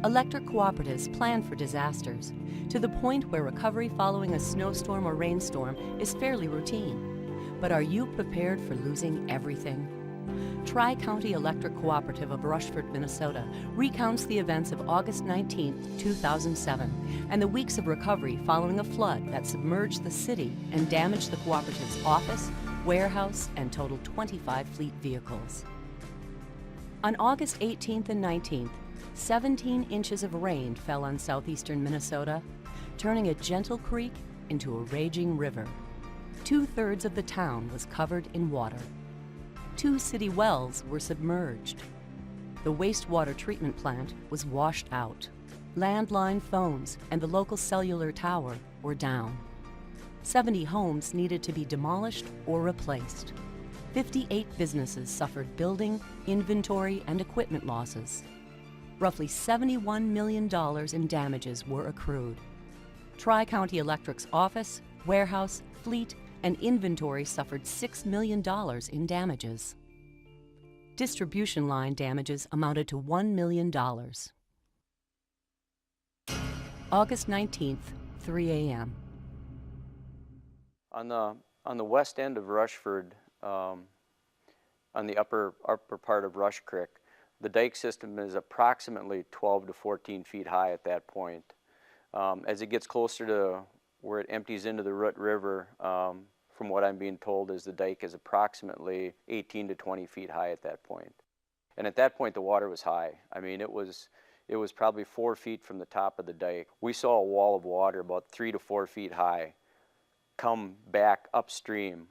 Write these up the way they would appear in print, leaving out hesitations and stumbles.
Electric cooperatives plan for disasters, to the point where recovery following a snowstorm or rainstorm is fairly routine. But are you prepared for losing everything? Tri-County Electric Cooperative of Rushford, Minnesota recounts the events of August 19, 2007, and the weeks of recovery following a flood that submerged the city and damaged the cooperative's office, warehouse, and totaled 25 fleet vehicles. On August 18th and 19th, 17 inches of rain fell on southeastern Minnesota, turning a gentle creek into a raging river. 2/3 of the town was covered in water. 2 city wells were submerged. The wastewater treatment plant was washed out. Landline phones and the local cellular tower were down. 70 homes needed to be demolished or replaced. 58 businesses suffered building, inventory, and equipment losses. Roughly $71 million in damages were accrued. Tri-County Electric's office, warehouse, fleet, and inventory suffered $6 million in damages. Distribution line damages amounted to $1 million. August 19th, 3 a.m. On the west end of Rushford, on the upper part of Rush Creek, the dike system is approximately 12 to 14 feet high at that point. As it gets closer to where it empties into the Root River, from what I'm being told, is the dike is approximately 18 to 20 feet high at that point. And at that point, the water was high. I mean, it was probably 4 feet from the top of the dike. We saw a wall of water about 3 to 4 feet high come back upstream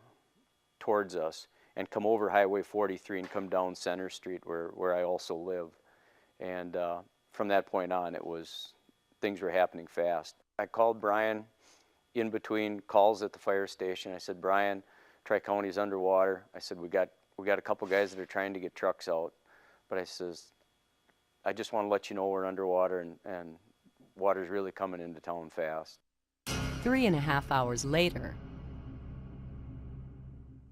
towards us and come over Highway 43 and come down Center Street where I also live. And from that point on, things were happening fast. I called Brian in between calls at the fire station. I said, Brian, Tri-County's underwater. I said, we got a couple guys that are trying to get trucks out. But I says, I just want to let you know we're underwater and water's really coming into town fast. 3.5 hours later,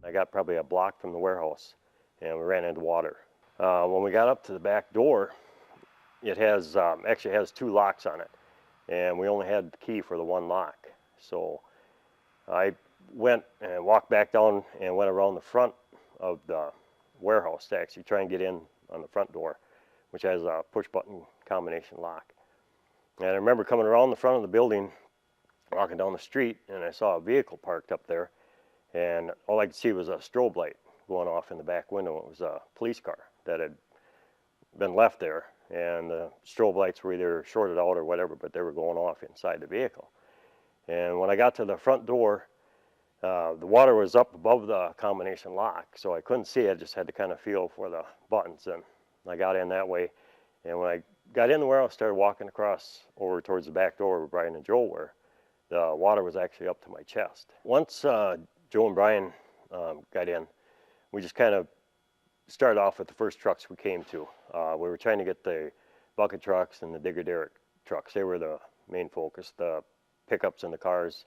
I got probably a block from the warehouse, and we ran into water. When we got up to the back door, it has actually has 2 locks on it, and we only had the key for the 1 lock. So I went and walked back down and went around the front of the warehouse to actually try and get in on the front door, which has a push-button combination lock. And I remember coming around the front of the building, walking down the street, and I saw a vehicle parked up there. And all I could see was a strobe light going off in the back window. It was a police car that had been left there, and the strobe lights were either shorted out or whatever, but they were going off inside the vehicle. And when I got to the front door, the water was up above the combination lock, so I couldn't see it. I just had to kind of feel for the buttons, and I got in that way. And when I got in the warehouse, started walking across over towards the back door where Brian and Joe were, the water was actually up to my chest. Once Joe and Brian got in, we just kind of started off with the first trucks we came to. We were trying to get the bucket trucks and the digger derrick trucks. They were the main focus. The pickups and the cars,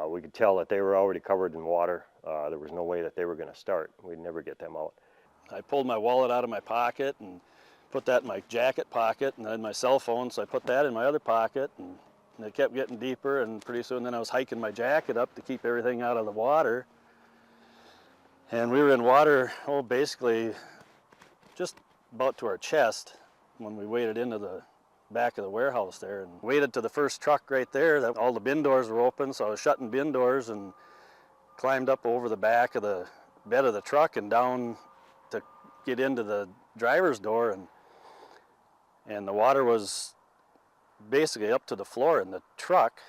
we could tell that they were already covered in water. There was no way that they were going to start. We'd never get them out. I pulled my wallet out of my pocket and put that in my jacket pocket, and then my cell phone, so I put that in my other pocket, and it kept getting deeper, and pretty soon then I was hiking my jacket up to keep everything out of the water. And we were in water, basically just about to our chest when we waded into the back of the warehouse there and waded to the first truck right there. That all the bin doors were open, so I was shutting bin doors and climbed up over the back of the bed of the truck and down to get into the driver's door, and the water was basically up to the floor in the truck.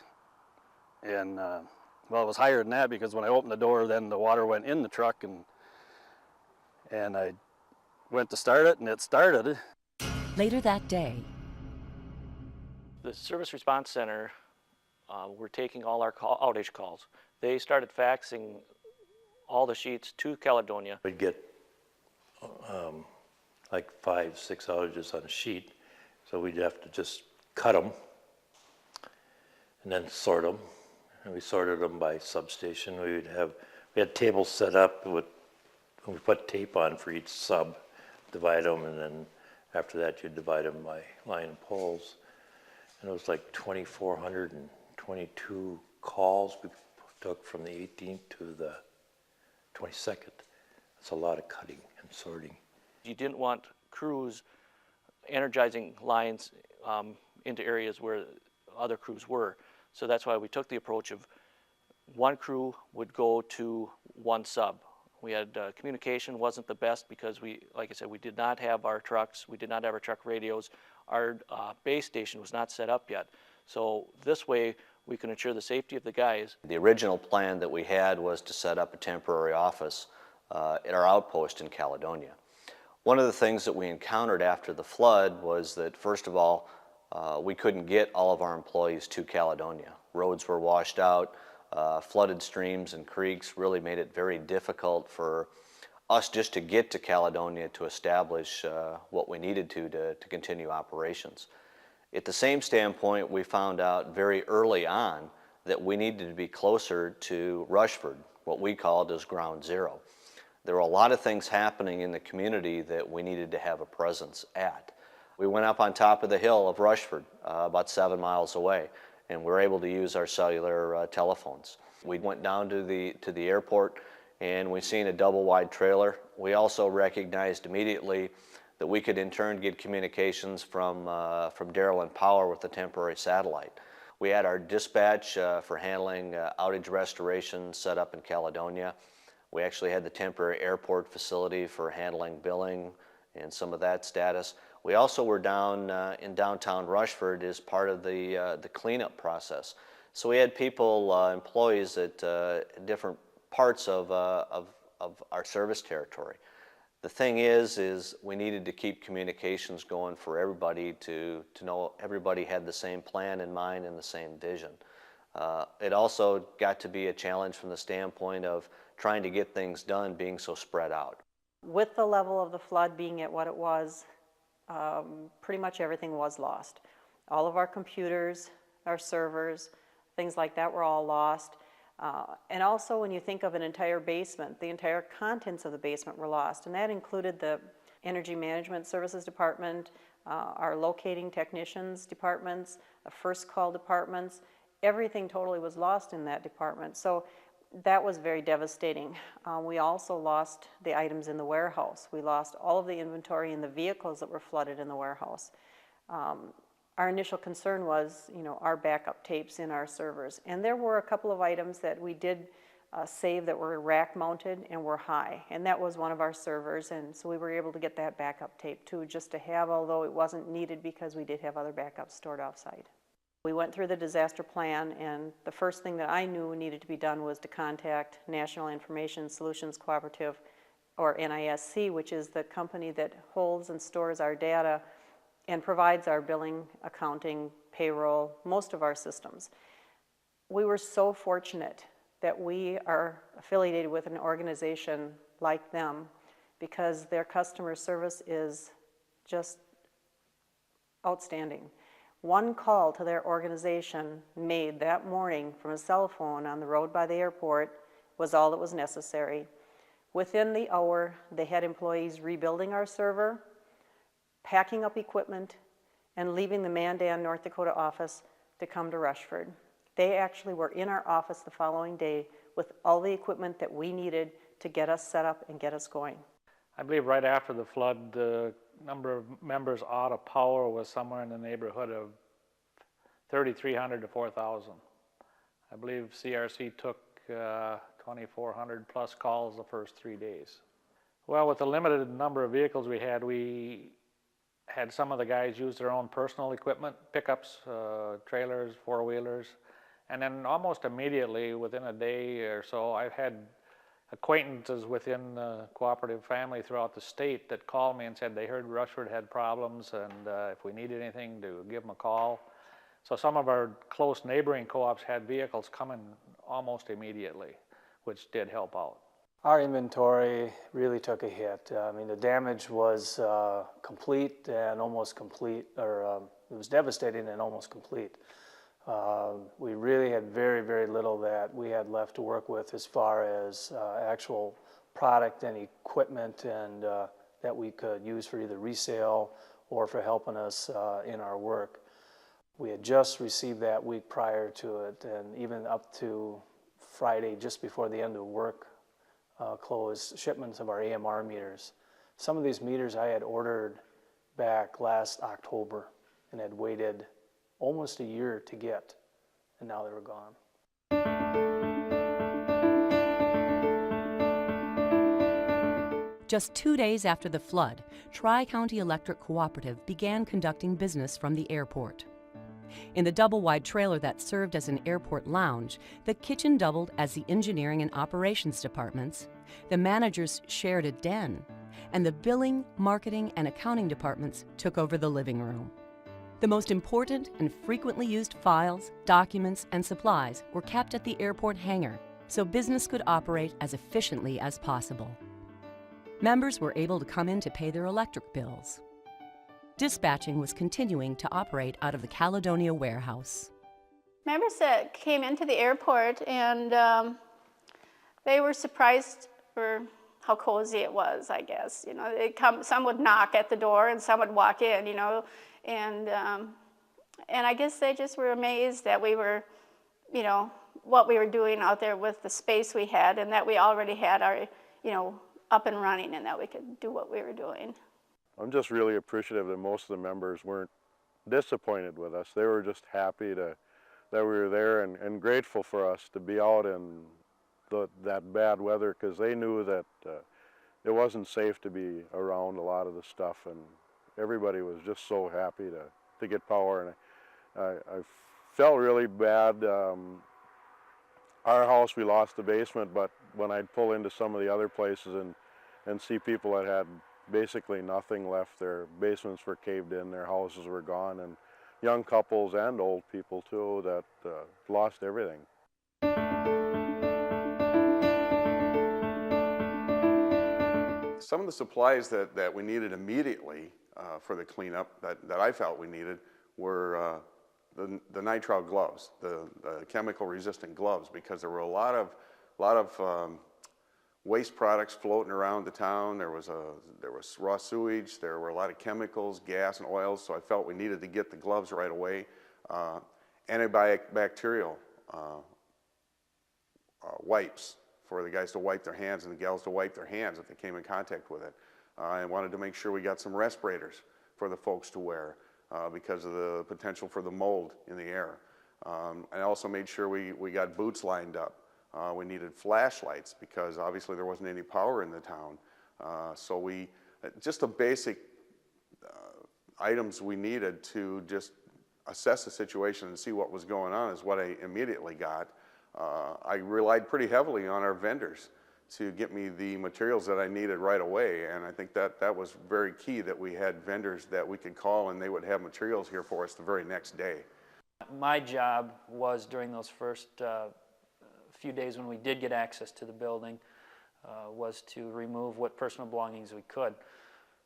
And well, it was higher than that, because when I opened the door, then the water went in the truck, and I went to start it, and it started. later that day, The Service Response Center were taking all our outage calls. They started faxing all the sheets to Caledonia. We'd get like 5-6 outages on a sheet, so we'd have to just cut them and then sort them. And we sorted them by substation. We had tables set up with, we put tape on for each sub, divide them, and then After that, you divide them by line and poles. And it was like 2,422 calls we took from the 18th to the 22nd. That's a lot of cutting and sorting. You didn't want crews energizing lines into areas where other crews were. So that's why we took the approach of one crew would go to one sub. We had communication wasn't the best because like I said, we did not have our trucks, we did not have our truck radios. Our base station was not set up yet. So this way we can ensure the safety of the guys. The original plan that we had was to set up a temporary office at our outpost in Caledonia. One of the things that we encountered after the flood was that, first of all, we couldn't get all of our employees to Caledonia. Roads were washed out, flooded streams and creeks really made it very difficult for us just to get to Caledonia to establish what we needed to continue operations. At the same standpoint, we found out very early on that we needed to be closer to Rushford, what we called as ground zero. There were a lot of things happening in the community that we needed to have a presence at. We went up on top of the hill of Rushford, about 7 miles away, and we were able to use our cellular telephones. We went down to the airport and we seen a double-wide trailer. We also recognized immediately that we could in turn get communications from Darrell and Power with the temporary satellite. We had our dispatch for handling outage restoration set up in Caledonia. We actually had the temporary airport facility for handling billing and some of that status. We also were down in downtown Rushford as part of the cleanup process. So we had people, employees at different parts of our service territory. The thing is we needed to keep communications going for everybody to know everybody had the same plan in mind and the same vision. It also got to be a challenge from the standpoint of trying to get things done being so spread out. With the level of the flood being at what it was, pretty much everything was lost. All of our computers, our servers, things like that were all lost. And also when you think of an entire basement, the entire contents of the basement were lost, and that included the Energy Management Services Department, our locating technicians departments, the first call departments. Everything totally was lost in that department. So that was very devastating. We also lost the items in the warehouse. We lost all of the inventory in the vehicles that were flooded in the warehouse. Our initial concern was, our backup tapes in our servers. And there were a couple of items that we did save that were rack mounted and were high. And that was one of our servers. And so we were able to get that backup tape too, just to have, although it wasn't needed because we did have other backups stored offsite. We went through the disaster plan, and the first thing that I knew needed to be done was to contact National Information Solutions Cooperative, or NISC, which is the company that holds and stores our data and provides our billing, accounting, payroll, most of our systems. We were so fortunate that we are affiliated with an organization like them because their customer service is just outstanding. One call to their organization made that morning from a cell phone on the road by the airport was all that was necessary. Within the hour, they had employees rebuilding our server, packing up equipment, and leaving the Mandan, North Dakota office to come to Rushford. They actually were in our office the following day with all the equipment that we needed to get us set up and get us going. I believe right after the flood, the number of members out of power was somewhere in the neighborhood of 3,300 to 4,000. I believe CRC took 2,400 plus calls the first 3 days. Well, with the limited number of vehicles we had some of the guys use their own personal equipment, pickups, trailers, four-wheelers, and then almost immediately, within a day or so, I've had acquaintances within the cooperative family throughout the state that called me and said they heard Rushford had problems and if we needed anything to give them a call. So some of our close neighboring co-ops had vehicles coming almost immediately, which did help out. Our inventory really took a hit. I mean, the damage was complete and almost complete, or it was devastating and almost complete. We really had very, very little that we had left to work with as far as actual product and equipment and that we could use for either resale or for helping us in our work. We had just received that week prior to it, and even up to Friday, just before the end of work closed, shipments of our AMR meters. Some of these meters I had ordered back last October and had waited almost a year to get, and now they were gone. Just 2 days after the flood, Tri-County Electric Cooperative began conducting business from the airport. In the double-wide trailer that served as an airport lounge, the kitchen doubled as the engineering and operations departments, the managers shared a den, and the billing, marketing, and accounting departments took over the living room. The most important and frequently used files, documents, and supplies were kept at the airport hangar, so business could operate as efficiently as possible. Members were able to come in to pay their electric bills. Dispatching was continuing to operate out of the Caledonia warehouse. Members that came into the airport, and they were surprised for how cozy it was, I guess. You know, some would knock at the door and some would walk in, you know, and I guess they just were amazed that we were, you know, what we were doing out there with the space we had, and that we already had our, you know, up and running, and that we could do what we were doing. I'm just really appreciative that most of the members weren't disappointed with us. They were just happy that we were there, and grateful for us to be out in that bad weather, because they knew that it wasn't safe to be around a lot of the stuff, and everybody was just so happy to get power. And I felt really bad. Our house, we lost the basement, but when I'd pull into some of the other places and see people that had basically nothing left, their basements were caved in, their houses were gone, and young couples and old people too that lost everything. Some of the supplies that we needed immediately for the cleanup that I felt we needed were the nitrile gloves, the chemical resistant gloves, because there were a lot of waste products floating around the town. There was raw sewage, there were a lot of chemicals, gas and oils, so I felt we needed to get the gloves right away. Antibacterial wipes for the guys to wipe their hands and the gals to wipe their hands if they came in contact with it. I wanted to make sure we got some respirators for the folks to wear because of the potential for the mold in the air. I also made sure we got boots lined up. We needed flashlights because obviously there wasn't any power in the town. So just the basic items we needed to just assess the situation and see what was going on is what I immediately got. I relied pretty heavily on our vendors to get me the materials that I needed right away, and I think that was very key, that we had vendors that we could call and they would have materials here for us the very next day. My job was, during those first few days when we did get access to the building, was to remove what personal belongings we could.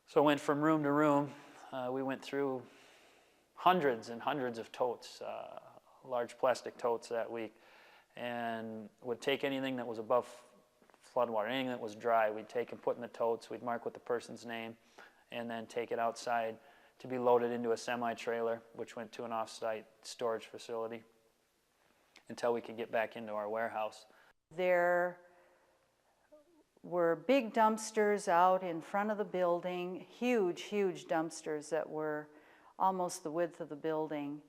So I went from room to room. We went through hundreds and hundreds of totes, large plastic totes that week, and would take anything that was above floodwater, anything that was dry, we'd take and put in the totes. We'd mark with the person's name, and then take it outside to be loaded into a semi-trailer, which went to an off-site storage facility until we could get back into our warehouse. There were big dumpsters out in front of the building, huge, huge dumpsters that were almost the width of the building.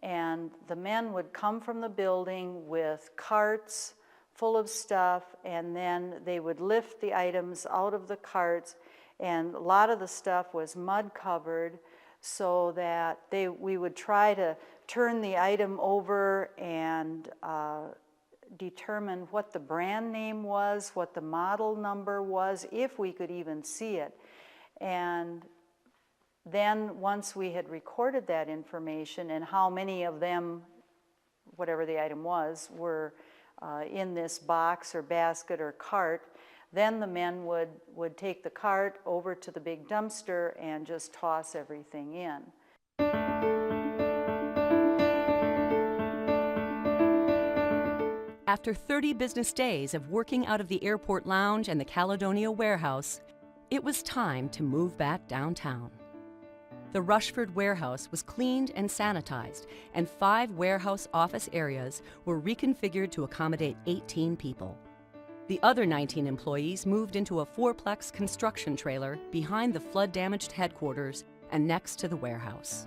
And the men would come from the building with carts full of stuff, and then they would lift the items out of the carts, and a lot of the stuff was mud covered, so that we would try to turn the item over and determine what the brand name was, what the model number was, if we could even see it. And then once we had recorded that information and how many of them, whatever the item was, were in this box or basket or cart, then the men would take the cart over to the big dumpster and just toss everything in. After 30 business days of working out of the airport lounge and the Caledonia warehouse, it was time to move back downtown. The Rushford warehouse was cleaned and sanitized, and 5 warehouse office areas were reconfigured to accommodate 18 people. The other 19 employees moved into a 4-plex construction trailer behind the flood-damaged headquarters and next to the warehouse.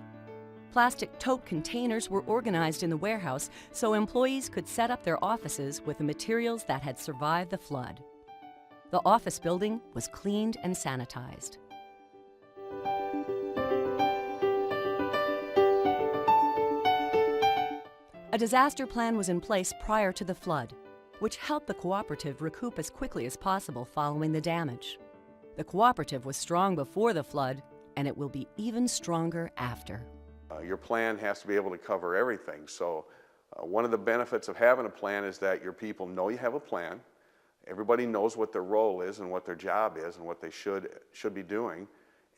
Plastic tote containers were organized in the warehouse so employees could set up their offices with the materials that had survived the flood. The office building was cleaned and sanitized. A disaster plan was in place prior to the flood, which helped the cooperative recoup as quickly as possible following the damage. The cooperative was strong before the flood, and it will be even stronger after. Your plan has to be able to cover everything. So one of the benefits of having a plan is that your people know you have a plan. Everybody knows what their role is and what their job is and what they should be doing.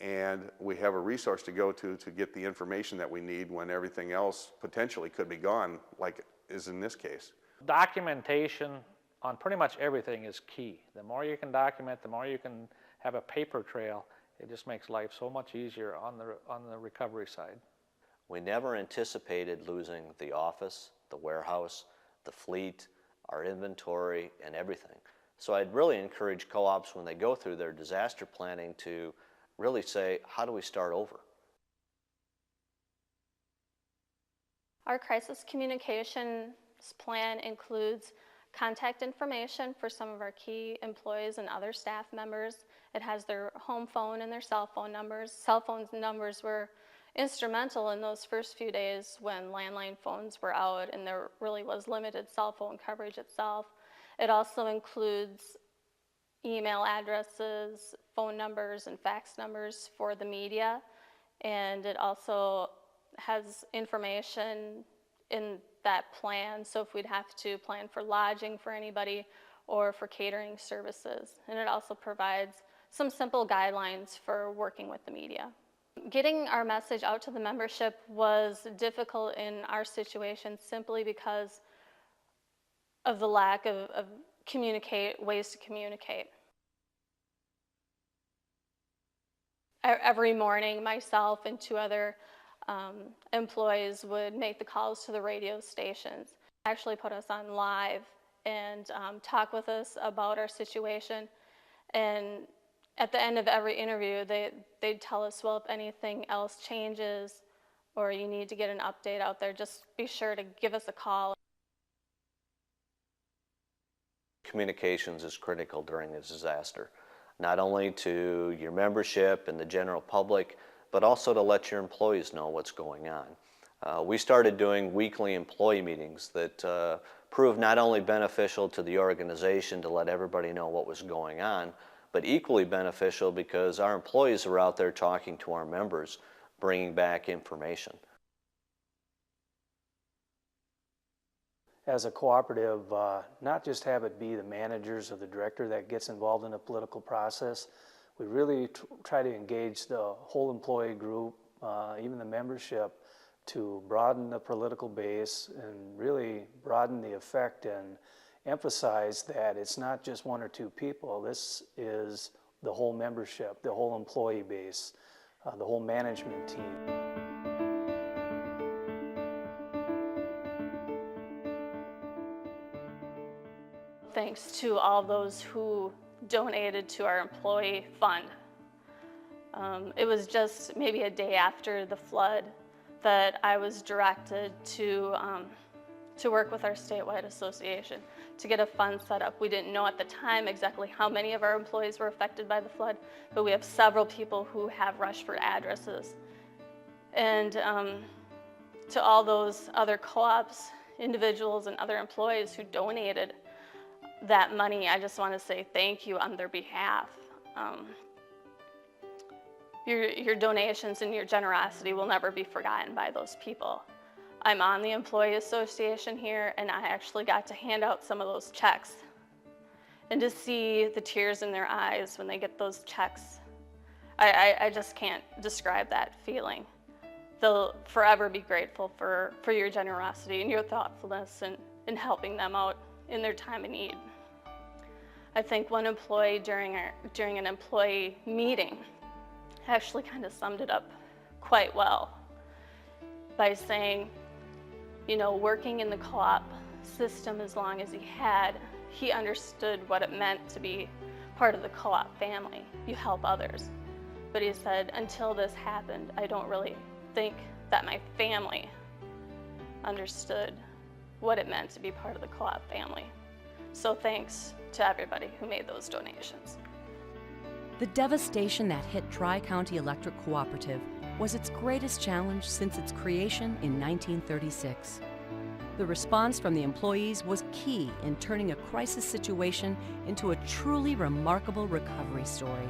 And we have a resource to go to get the information that we need when everything else potentially could be gone, like is in this case. Documentation on pretty much everything is key. The more you can document, the more you can have a paper trail. It just makes life so much easier on the recovery side. We never anticipated losing the office, the warehouse, the fleet, our inventory, and everything. So I'd really encourage co-ops when they go through their disaster planning to really say, how do we start over? Our crisis communications plan includes contact information for some of our key employees and other staff members. It has their home phone and their cell phone numbers. Cell phone numbers were instrumental in those first few days when landline phones were out and there really was limited cell phone coverage itself. It also includes email addresses, phone numbers, and fax numbers for the media. And it also has information in that plan, so if we'd have to plan for lodging for anybody or for catering services. And it also provides some simple guidelines for working with the media. Getting our message out to the membership was difficult in our situation simply because of the lack of ways to communicate. Every morning, myself and 2 other employees would make the calls to the radio stations, actually put us on live and talk with us about our situation. And at the end of every interview, they'd tell us, well, if anything else changes or you need to get an update out there, just be sure to give us a call. Communications is critical during a disaster, not only to your membership and the general public, but also to let your employees know what's going on. We started doing weekly employee meetings that proved not only beneficial to the organization to let everybody know what was going on, but equally beneficial because our employees are out there talking to our members, bringing back information. As a cooperative, not just have it be the managers or the director that gets involved in the political process. We really try to engage the whole employee group, even the membership, to broaden the political base and really broaden the effect and emphasize that it's not just 1 or 2 people. This is the whole membership, the whole employee base, the whole management team. Thanks to all those who donated to our employee fund. It was just maybe a day after the flood that I was directed to work with our statewide association to get a fund set up. We didn't know at the time exactly how many of our employees were affected by the flood, but we have several people who have Rushford addresses. And to all those other co-ops, individuals, and other employees who donated that money, I just want to say thank you on their behalf. Your donations and your generosity will never be forgotten by those people. I'm on the employee association here, and I actually got to hand out some of those checks. And to see the tears in their eyes when they get those checks, I just can't describe that feeling. They'll forever be grateful for your generosity and your thoughtfulness and helping them out in their time of need. I think one employee during an employee meeting actually kind of summed it up quite well by saying, you know, working in the co-op system as long as he had, he understood what it meant to be part of the co-op family. You help others. But he said, until this happened, I don't really think that my family understood what it meant to be part of the co-op family. So thanks to everybody who made those donations. The devastation that hit Tri-County Electric Cooperative was its greatest challenge since its creation in 1936. The response from the employees was key in turning a crisis situation into a truly remarkable recovery story.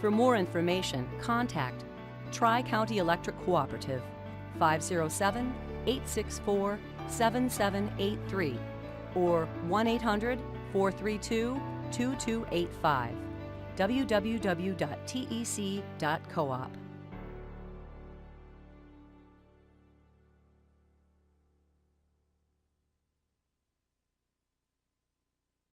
For more information, contact Tri-County Electric Cooperative, 507-864-7783 or 1-800-432-2285, www.tec.coop.